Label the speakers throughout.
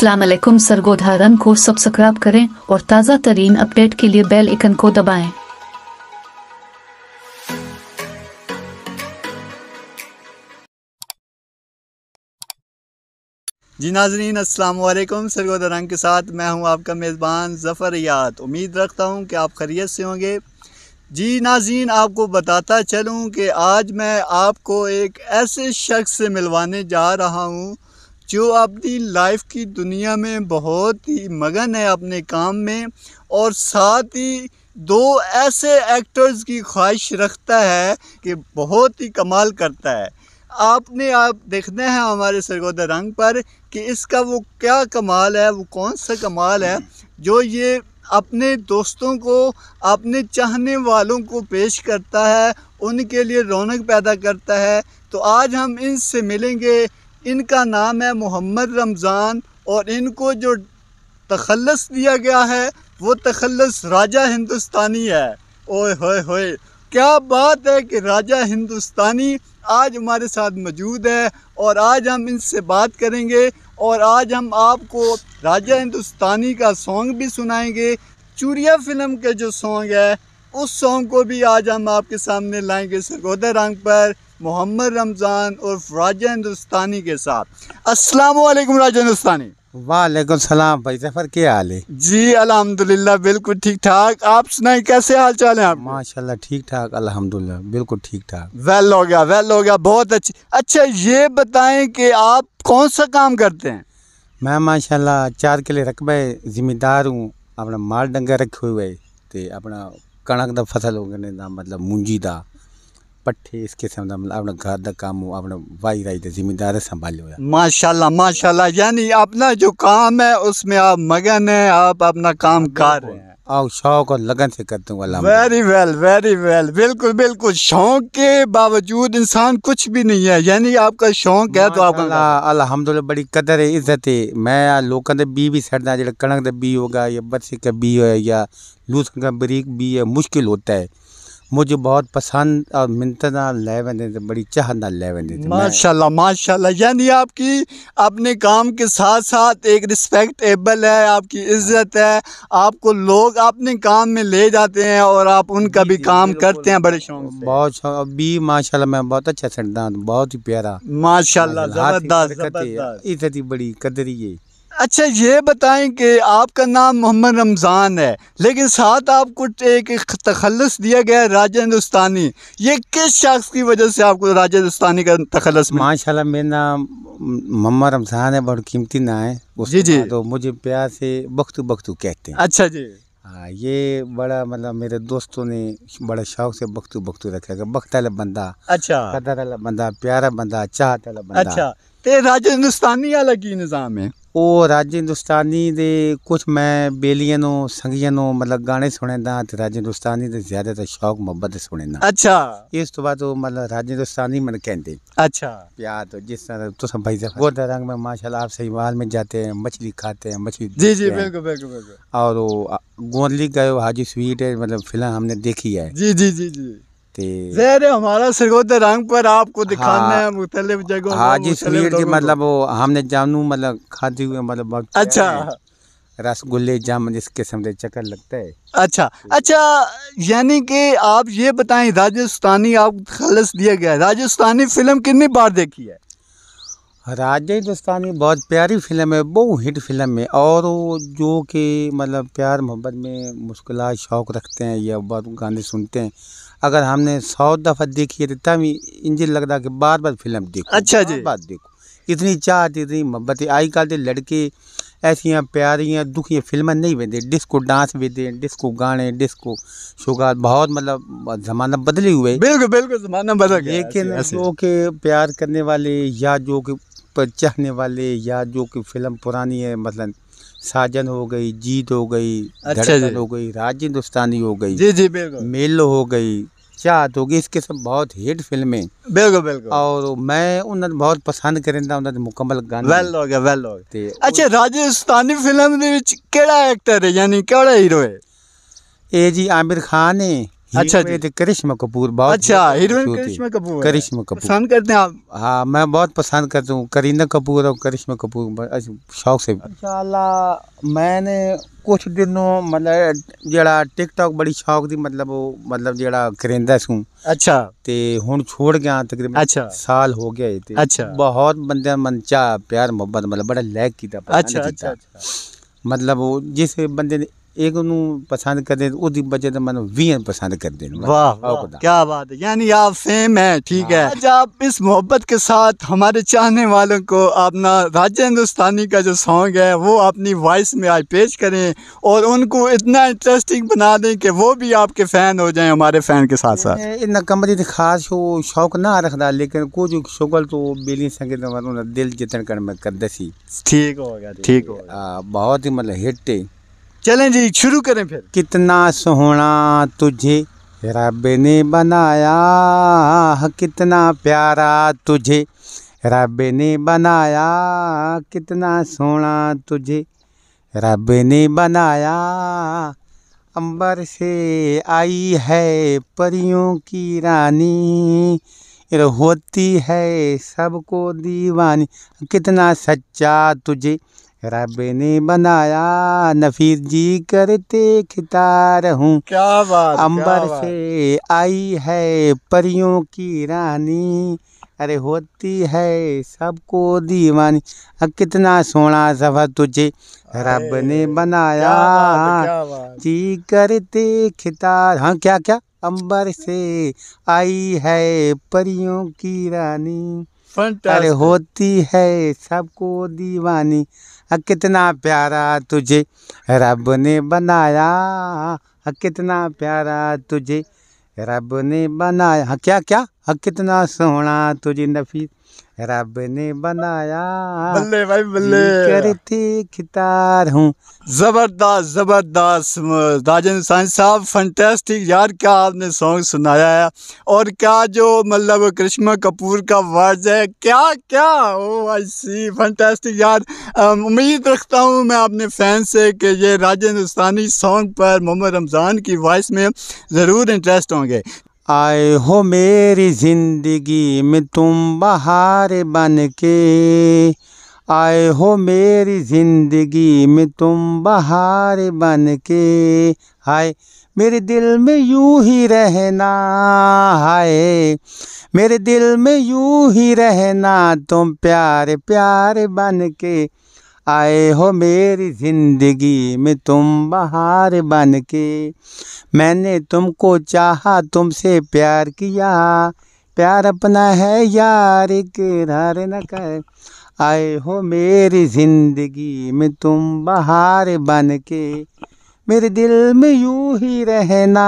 Speaker 1: अस्सलाम वालेकुम। सरगोधारन को सब्सक्राइब करें और ताज़ा तरीन अपडेट के लिए बेल आइकन को दबाएं।
Speaker 2: जी नाज़रीन, अस्सलाम वालेकुम। सरगोधारन के साथ मैं हूं आपका मेज़बान ज़फ़र याद। उम्मीद रखता हूं कि आप खैरियत से होंगे। जी नाज़रीन, आपको बताता चलूं कि आज मैं आपको एक ऐसे शख्स से मिलवाने जा रहा हूं जो अपनी लाइफ की दुनिया में बहुत ही मगन है अपने काम में, और साथ ही दो ऐसे एक्टर्स की ख्वाहिश रखता है कि बहुत ही कमाल करता है। आप देखते हैं हमारे सरगोधारन पर कि इसका वो क्या कमाल है, वो कौन सा कमाल है जो ये अपने दोस्तों को, अपने चाहने वालों को पेश करता है, उनके लिए रौनक पैदा करता है। तो आज हम इनसे मिलेंगे। इनका नाम है मोहम्मद रमज़ान और इनको जो तखल्लुस दिया गया है वो तखल्लुस राजा हिंदुस्तानी है। ओए होए होए, क्या बात है कि राजा हिंदुस्तानी आज हमारे साथ मौजूद है और आज हम इनसे बात करेंगे और आज हम आपको राजा हिंदुस्तानी का सॉन्ग भी सुनाएंगे। चूरिया फिल्म के जो सॉन्ग है उस सॉन्ग को भी आज हम आपके सामने लाएंगे सरगोधारन पर मोहम्मद रमज़ान और राजा हिंदुस्तानी के साथ। अस्सलाम वालेकुम राजा हिंदुस्तानी।
Speaker 3: वालेकुम सलाम भाई ज़फ़र, क्या हाल है?
Speaker 2: जी अल्हम्दुलिल्लाह बिल्कुल ठीक ठाक। आप सुनाए, कैसे हाल चाल है आप?
Speaker 3: माशाल्लाह ठीक ठाक, अल्हम्दुलिल्लाह बिल्कुल ठीक ठाक।
Speaker 2: वेल हो गया, बहुत अच्छी। अच्छा ये बताएं कि आप कौन सा काम करते हैं?
Speaker 3: मैं माशाल्लाह 4 किले रकबे जिम्मेदार हूँ। अपना माल डंगर रखे हुए ते अपना कणक दा फसल हो गए दा, मतलब मूंजी दा पट्ठे इस किस्म का, मतलब अपना घर का काम हो, अपना वाई राई जिम्मेदार संभालो है।
Speaker 2: माशाल्लाह माशाल्लाह, यानी अपना जो काम है उसमें आप मगन है, आप अपना काम कर रहे हैं
Speaker 3: और शौक और लगन से करते हूँ।
Speaker 2: वेरी वेल, बिल्कुल बिल्कुल। शौक के बावजूद इंसान कुछ भी नहीं है, यानी आपका शौक है तो आपका
Speaker 3: अल्हम्दुलिल्लाह बड़ी कदर है, इज्जत है। मैं लोगों के बी भी सड़ना, जो कणक का बी होगा या बरसी का बी है या लूसन का बरीक बी है, मुश्किल होता है। मुझे बहुत पसंद और मिन्नत ले वंदे, बड़ी चाहत ले वंदे।
Speaker 2: माशाल्लाह माशाल्लाह, यानी आपकी अपने काम के साथ साथ एक रिस्पेक्टेबल है, आपकी इज्जत है, आपको लोग अपने काम में ले जाते हैं और आप उनका भी काम करते हैं बड़े शौक से।
Speaker 3: बहुत शौक भी माशाल्लाह, मैं बहुत अच्छा सड़दा, बहुत ही प्यारा
Speaker 2: माशाल्लाह, जबरदस्त,
Speaker 3: इज्जत ही बड़ी कदरी है।
Speaker 2: अच्छा ये बताएं कि आपका नाम मोहम्मद रमज़ान है, लेकिन साथ आपको एक तखल्लुस दिया गया है राजा हिंदुस्तानी। ये किस शख्स की वजह से आपको राजा हिंदुस्तानी का तखल्लुस मिला?
Speaker 3: माशाल्लाह मेरा नाम मोहम्मद रमज़ान है, बहुत कीमती ना है।
Speaker 2: जी
Speaker 3: तो मुझे प्यार से बख्तू बख्तू कहते हैं।
Speaker 2: अच्छा जी।
Speaker 3: हाँ, ये बड़ा मतलब मेरे दोस्तों ने बड़ा शौक से बख्तू बख्तू रखा है। बख्त वाला बंदा,
Speaker 2: अच्छा,
Speaker 3: कदर वाला बंदा, प्यारा बंदा, चाहत वाला बंदा।
Speaker 2: अच्छा, ते राजा हिंदुस्तानी वाला की निज़ाम है?
Speaker 3: ਉਹ ਰਾਜ ਹਿੰਦੁਸਤਾਨੀ ਦੇ ਕੁਝ ਮੈਂ ਬੇਲੀਆਂ ਨੂੰ ਸੰਗੀਆਂ ਨੂੰ ਮਤਲਬ ਗਾਣੇ ਸੁਣਦਾ ਤੇ ਰਾਜ ਹਿੰਦੁਸਤਾਨੀ ਦੇ ਜ਼ਿਆਦਾਤਰ ਸ਼ੌਕ ਮੁਹੱਬਤ ਸੁਣਦਾ।
Speaker 2: अच्छा,
Speaker 3: ਇਸ ਤੋਂ ਬਾਅਦ ਉਹ ਮਤਲਬ ਰਾਜ हिंदुस्तानी मन कहते।
Speaker 2: अच्छा,
Speaker 3: प्यार तो जिस तरह तो सब भाई गोदारंग में माशाल्लाह आप सहीवाल में जाते हैं, मछली खाते हैं, मछली
Speaker 2: जी बिल्कुल बिल्कुल बिल्कुल।
Speaker 3: और वो गोंदली गए हाजी स्वीट है, मतलब फिल्म हमने देखी है।
Speaker 2: जी ज़ाहिर है हमारा सरगोधारन पर आपको दिखाना है मुख्तलिफ जगहों।
Speaker 3: हाजी स्वीट जी मतलब वो हमने जानू मतलब खाते हुए, मतलब बहुत
Speaker 2: अच्छा,
Speaker 3: रसगुल्ले जामुन इस किस्म के चक्कर लगता है।
Speaker 2: अच्छा, यानी कि आप ये बताएं, राजस्थानी आप तखल्लुस दिया गया है, राजस्थानी फिल्म कितनी बार देखी है?
Speaker 3: राजा हिंदुस्तानी बहुत प्यारी फिल्म है, बहुत हिट फिल्म है। और वो जो कि मतलब प्यार मोहब्बत में मुश्किलात शौक़ रखते हैं या बहुत गाने सुनते हैं, अगर हमने 100 दफ़ा देखी है तो तभी इंजन लगता कि बार बार फिल्म देखो।
Speaker 2: अच्छा जी,
Speaker 3: बार देखो, इतनी चाहत इतनी मोहब्बत है। आई कल के लड़के ऐसी प्यारियाँ दुखियाँ फिल्में नहीं वेंदे, डिस्को डांस वेंदे, डिस्को गाने, डिस्को शुगार, बहुत मतलब ज़माना बदले हुए।
Speaker 2: बिल्कुल ज़माना बदल गया।
Speaker 3: लेकिन जो कि प्यार करने वाले या जो कि चाहने वाले या जो कि फिल्म पुरानी है, मतलब साजन हो गई, जीत हो गई, धड़कन हो गई, राज हिंदुस्तानी हो गई,
Speaker 2: जी बिल्कुल,
Speaker 3: मेलो हो गई, चाहत हो गई, इसके सब बहुत हिट फिल्में।
Speaker 2: बिल्कुल। और
Speaker 3: मैं उन्हें बहुत पसंद करता, उन्हें मुकम्मल गाने।
Speaker 2: वेल हो गया। अच्छा, राजस्थानी फिल्म दे विच केड़ा एक्टर है, यानी केड़ा हीरो है?
Speaker 3: ए जी आमिर खान है,
Speaker 2: अच्छा
Speaker 3: हीरो में थे करिश्मा कपूर, बहुत
Speaker 2: अच्छा, हीरोइन
Speaker 3: मशहूर थी।
Speaker 2: करिश्मा कपूर है।
Speaker 3: करिश्मा कपूर
Speaker 2: पसंद करते हैं आप?
Speaker 3: हाँ, मैं बहुत पसंद करता हूँ करीना कपूर और करिश्मा कपूर, शौक से। इंशाल्लाह मैंने कुछ दिनों मतलब जड़ा टिकटॉक बड़ी शौक थी, मतलब वो मतलब जड़ा करेंदा सूं
Speaker 2: अच्छा
Speaker 3: ते हुण छोड़ गया तकरीबन
Speaker 2: अच्छा
Speaker 3: साल हो गया ते
Speaker 2: अच्छा
Speaker 3: बहुत बंदे मन चा प्यार मोहब्बत मतलब बड़ा लाइक कीता, पसंद
Speaker 2: अच्छा अच्छा
Speaker 3: कीता।
Speaker 2: अच्छा
Speaker 3: मतलब वो जिस बंदे ने एक नू पसंद कर दे उसकी वजह से मन 20 पसंद कर दे।
Speaker 2: वाह वाह, क्या बात है, यानी आप फेम है, ठीक है। आज आप इस मोहब्बत के साथ हमारे चाहने वालों को अपना राजा हिंदुस्तानी का जो सॉन्ग है वो अपनी वॉइस में आज पेश करें और उनको इतना इंटरेस्टिंग बना दें कि वो भी आपके फ़ैन हो जाएं, हमारे फ़ैन के साथ साथ।
Speaker 3: इतना कमरे दी खास हो शौक ना रखदा, लेकिन कुछ शुगल तो बेली संगे तो दिल जितन कर मैं कर दसी।
Speaker 2: ठीक हो गया, ठीक हो गया।
Speaker 3: बहुत ही मतलब हिट है।
Speaker 2: चलें जी, शुरू करें फिर।
Speaker 3: कितना सोहना तुझे रब ने बनाया, कितना प्यारा तुझे रब ने बनाया, कितना सोहना तुझे रब ने बनाया। अंबर से आई है परियों की रानी, होती है सबको दीवानी। कितना सच्चा तुझे रब ने बनाया, नफीस जी करते खिता रहूं।
Speaker 2: क्या बात,
Speaker 3: अंबर से आई है परियों की रानी, अरे होती है सबको दीवानी। कितना सोना सफर तुझे रब ने बनाया,
Speaker 2: क्या बात।
Speaker 3: जी करते खितार। हाँ क्या क्या, अंबर से आई है परियों की रानी, अरे
Speaker 2: फैंटास्टिक।
Speaker 3: होती है सबको दीवानी। कितना प्यारा तुझे रब ने बनाया, कितना प्यारा तुझे रब ने बनाया। क्या क्या, कितना सोहना तुझे नफीस रब ने बनाया,
Speaker 2: बल्ले भाई
Speaker 3: जी
Speaker 2: बल्ले।
Speaker 3: करते खितार हूँ।
Speaker 2: जबरदस्त जबरदस्त राजन साइंस साहब, फंटेस्टिक यार, क्या आपने सॉन्ग सुनाया है। और क्या जो मतलब करिश्मा कपूर का वर्ड है, क्या क्या, ओ आई सी, फंटेस्टिक यार। उम्मीद रखता हूँ मैं अपने फैन से कि ये राजन हिंदुस्तानी सॉन्ग पर मोहम्मद रमज़ान की वॉइस में ज़रूर इंटरेस्ट होंगे।
Speaker 3: आए हो मेरी जिंदगी में तुम बहार बन के, आए हो मेरी जिंदगी में तुम बहार बन के। हाय मेरे दिल में यूं ही रहना, हाय मेरे दिल में यूं ही रहना, तुम प्यार प्यार बन के। आए हो मेरी जिंदगी में तुम बहार बन के, मैंने तुमको चाहा तुमसे प्यार किया, प्यार अपना है यार इकरार न कर। आए हो मेरी जिंदगी में तुम बहार बन के, मेरे दिल में यूं ही रहना,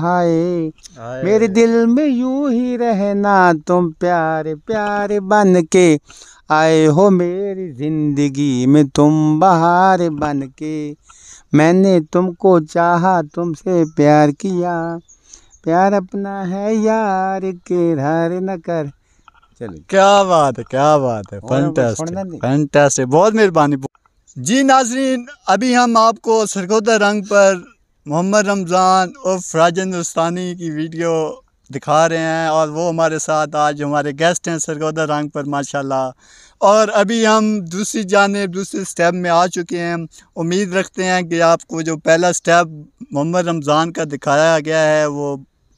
Speaker 3: हाय मेरे दिल में यूं ही रहना, तुम प्यार प्यार बन के। आए हो मेरी जिंदगी में तुम बहार बन के, मैंने तुमको चाहा तुमसे प्यार किया, प्यार अपना है यार इकरार न कर। चलो
Speaker 2: क्या बात है, क्या बात है, फैंटास्टिक फैंटास्टिक, बहुत मेहरबानी जी। नाजरीन, अभी हम आपको सरगोदा रंग पर मोहम्मद रमज़ान उर्फ राजन हिंदुस्तानी की वीडियो दिखा रहे हैं और वो हमारे साथ आज हमारे गेस्ट हैं सरगोदा रंग पर माशाल्लाह। और अभी हम दूसरी जानिब दूसरे स्टेप में आ चुके हैं। उम्मीद रखते हैं कि आपको जो पहला स्टेप मोहम्मद रमज़ान का दिखाया गया है वो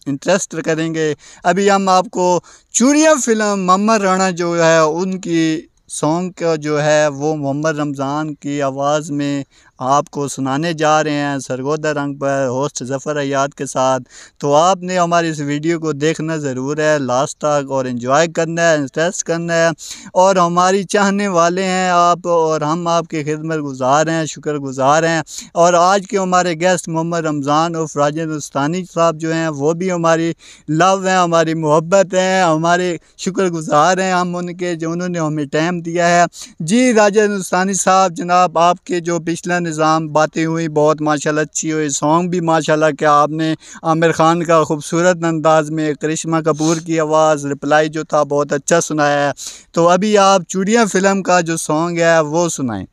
Speaker 2: इंटरेस्ट करेंगे। अभी हम आपको चूड़ियाँ फिल्म मोहम्मद राणा जो है उनकी सॉन्ग का जो है वो मोहम्मद रमज़ान की आवाज़ में आपको सुनाने जा रहे हैं सरगोदा रंग पर होस्ट ज़फ़र अयाद के साथ। तो आपने हमारी इस वीडियो को देखना ज़रूर है लास्ट तक और एंजॉय करना है, इंटरेस्ट करना है। और हमारी चाहने वाले हैं आप और हम आपके खिदमत गुज़ार हैं, शुक्रगुज़ार हैं। और आज के हमारे गेस्ट मोहम्मद रमज़ान उर्फ राजन हिंदुस्तानी साहब जो हैं वो भी हमारी लव हैं, हमारी मोहब्बत हैं, हमारे शुक्रगुज़ार हैं हम उनके जो उन्होंने हमें टाइम दिया है। जी राजन हिंदुस्तानी साहब जनाब, आपके जो पिछला निज़ाम बातें हुई बहुत माशाल्लाह अच्छी हुई, सॉन्ग भी माशाल्लाह क्या आपने आमिर खान का खूबसूरत अंदाज में करिश्मा कपूर की आवाज़ रिप्लाई जो था बहुत अच्छा सुनाया है। तो अभी आप चूड़ियाँ फिल्म का जो सॉन्ग है वो सुनाएं।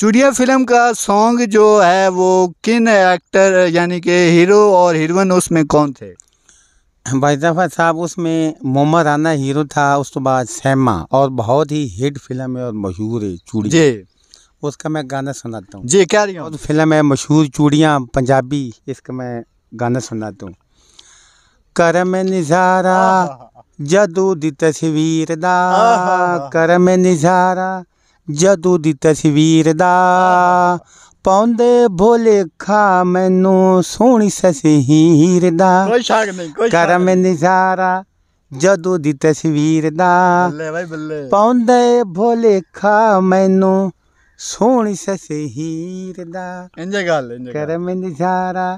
Speaker 2: चूड़िया फिल्म का सॉन्ग जो है वो किन एक्टर यानी कि हीरो और हीरोइन उसमें कौन थे?
Speaker 3: भाई जफर साहब उसमें मोहम्मद राना हीरो था, उसके बाद सैमा, और बहुत ही हिट फिल्म है और मशहूर है चूड़िया
Speaker 2: जी।
Speaker 3: उसका मैं गाना सुनाता हूँ
Speaker 2: जी क्या रही हूँ?
Speaker 3: और फिल्म है मशहूर चूड़ियाँ पंजाबी, इसका मैं गाना सुनाता हूँ। कर में निजारा जदू दी तस्वीर दा, कर में निजारा जदू दी तस्वीर दा, पाउंदे भोले खा मैनू सोहनी ससी हीर दा,
Speaker 2: कोई शक नहीं, कोई
Speaker 3: कर में निजारा जदू दी तस्वीर दा,
Speaker 2: बल्ले भाई बल्ले।
Speaker 3: पाउंदे भोले खा मैनू सोहनी ससी हीर दा,
Speaker 2: इंजे गल
Speaker 3: कर में निजारा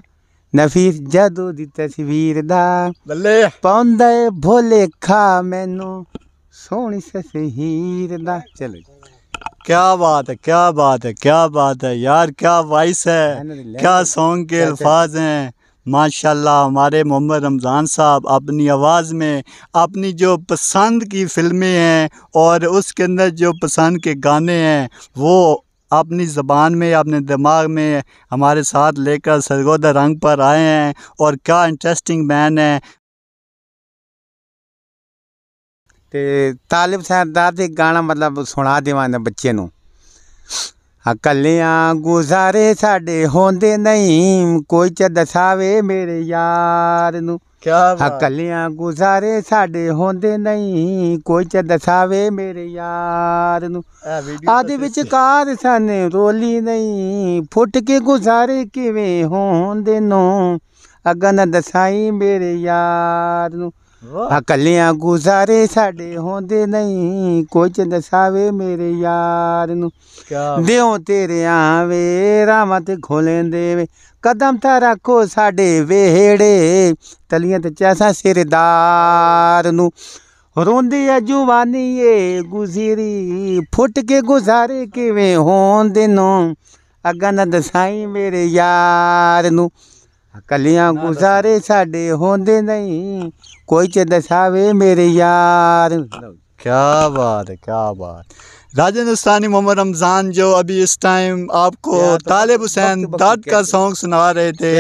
Speaker 3: नफीस जदू दी तस्वीर दा,
Speaker 2: बल्ले
Speaker 3: पाउंदे भोले खा मैनू सोहनी ससी हीर दा। चलो
Speaker 2: क्या बात है, क्या बात है, क्या बात है यार, क्या वॉइस है, क्या सॉन्ग के अल्फाज हैं माशाल्लाह। हमारे मोहम्मद रमज़ान साहब अपनी आवाज़ में अपनी जो पसंद की फिल्में हैं और उसके अंदर जो पसंद के गाने हैं वो अपनी ज़बान में अपने दिमाग में हमारे साथ लेकर सरगोदा रंग पर आए हैं और क्या इंटरेस्टिंग मैन है।
Speaker 3: ते तालिब सरदार दे गाना मतलब सुना देवां बच्चे नूं। कलियां गुजारे साडे होंदे नहीं, कोई च दसावे मेरे यार नूं।
Speaker 2: क्या बात।
Speaker 3: कलियां गुजारे साडे होंदे नहीं, कोई च दसावे मेरे यार नूं। आदि विचकार सन रोली नहीं, फुट के गुजारे किवें होंदे नो, अग्गां ना दसाई मेरे यार नूं। कलियां गुजारे साडे होंदे नहीं, कोई च दसावे मेरे यार नूं। देओ तेरे आवे रावां ते खोलें देवे, कदम ता रखो साडे वेहड़े, तलियां ते चैसा सिरदार नूं। रोंदी है जुवानी ए गुज़री, फुट के गुजारे किवें होंदे नो, अग्गां ना दसाई मेरे यार नूं। कलियां गुजारे साडे होंदे नहीं, कोई च दसावे मेरे यार।
Speaker 2: क्या बात है, क्या बात। राजा हिंदुस्तानी मोहम्मद रमज़ान जो अभी इस टाइम आपको तालिब हुसैन दाद का सॉन्ग सुना रहे थे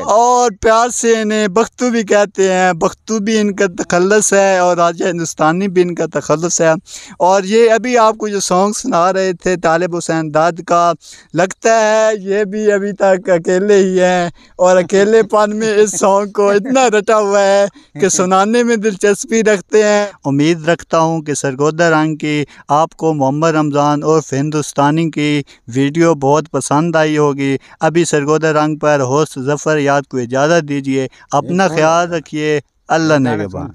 Speaker 2: और प्यार से इन्हें बख्तू भी कहते हैं, बख्तू भी इनका तखल्लुस है और राजा हिंदुस्तानी भी इनका तखल्लुस है। और ये अभी आपको जो सॉन्ग सुना रहे थे तालिब हुसैन दाद का, लगता है ये भी अभी तक अकेले ही हैं और अकेलेपन में इस सॉन्ग को इतना रटा हुआ है कि सुनाने में दिलचस्पी रखते हैं। उम्मीद रखता हूँ कि सरगोदा रंग की आपको मोहम्मद रमज़ान और हिंदुस्तानी की वीडियो बहुत पसंद आई होगी। अभी सरगोदा रंग पर होस्ट ज़फ़र याद को इजाज़त दीजिए। अपना ख्याल रखिए। अल्लाह नेगहबान।